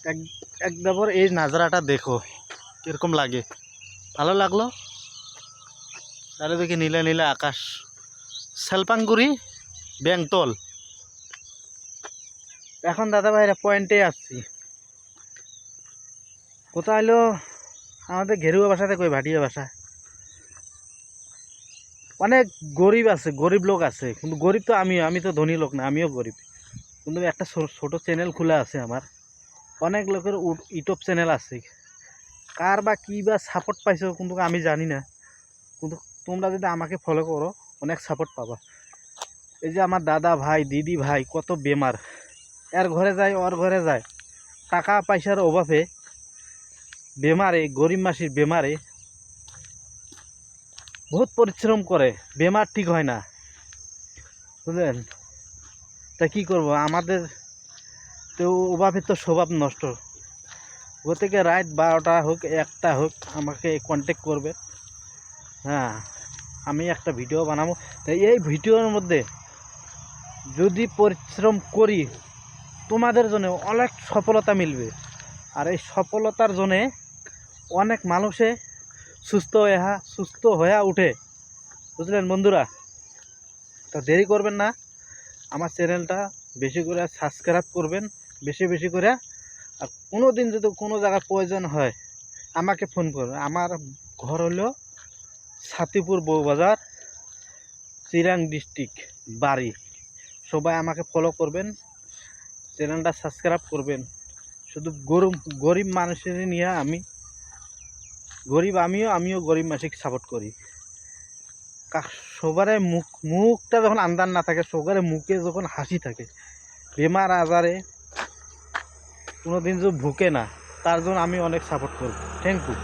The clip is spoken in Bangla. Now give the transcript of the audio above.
এক একবার এই নাজারাটা দেখো কিরকম লাগে, ভালো লাগলো। চারিদিকে নীলা নীলা আকাশ, শালপাংগুড়ি ব্যাংতল। এখন দাদা ভাইরা পয়েন্টে আসছি। কোথায় হলো আমাদের ঘেরুয়া ভাষাতে কই ভাটিয়া ভাষা। অনেক গরিব আছে, গরিব লোক আছে, কিন্তু গরিব তো আমি তো ধনী লোক না, আমিও গরিব। কিন্তু একটা ছোট চ্যানেল খোলা আছে আমার, অনেক লোকের ইউটিউব চ্যানেল আছে। কার বা কী বা সাপোর্ট পাইছো কিন্তু আমি জানি না, কিন্তু তোমরা যদি আমাকে ফলো করো অনেক সাপোর্ট পাবা। এই যে আমার দাদা ভাই দিদি ভাই কত বেমার, এর ঘরে যায় ওর ঘরে যায়, টাকা পয়সার অভাবে বেমারে, গরিব মাসির বেমারে বহুত পরিশ্রম করে, বেমার ঠিক হয় না, বুঝলেন। তা কী করব, আমাদের তো অভাবে তো স্বভাব নষ্ট। ও থেকে রাত 12টা হোক 1টা হোক আমাকে কন্ট্যাক্ট করবে। হ্যাঁ, আমি একটা ভিডিও বানাবো। তাই এই ভিডিওর মধ্যে যদি পরিশ্রম করি তোমাদের জন্য অনেক সফলতা মিলবে। আর এই সফলতার জন্যে অনেক মানুষে সুস্থ হয়ে উঠে, বুঝলেন বন্ধুরা। তা দেরি করবেন না, আমার চ্যানেলটা বেশি করে সাবস্ক্রাইব করবেন, বেশি বেশি করে। আর কোনো দিন যদি কোনো জায়গায় প্রয়োজন হয় আমাকে ফোন করবেন। আমার ঘর হলো ছাতিপুর বউবাজার, চিরাং ডিস্ট্রিক্ট বাড়ি। সবাই আমাকে ফলো করবেন, চ্যানেলটা সাবস্ক্রাইব করবেন। শুধু গরিব মানুষের নিয়ে আমি গরিব, আমিও গরিব মানুষকে সাপোর্ট করি। সবারে মুখটা যখন আন্দার না থাকে, সবারে মুখে যখন হাসি থাকে, বেমার আজারে কোনো দিন যদি ভুকে না, তার জন্য আমি অনেক সাপোর্ট করব। Thank you.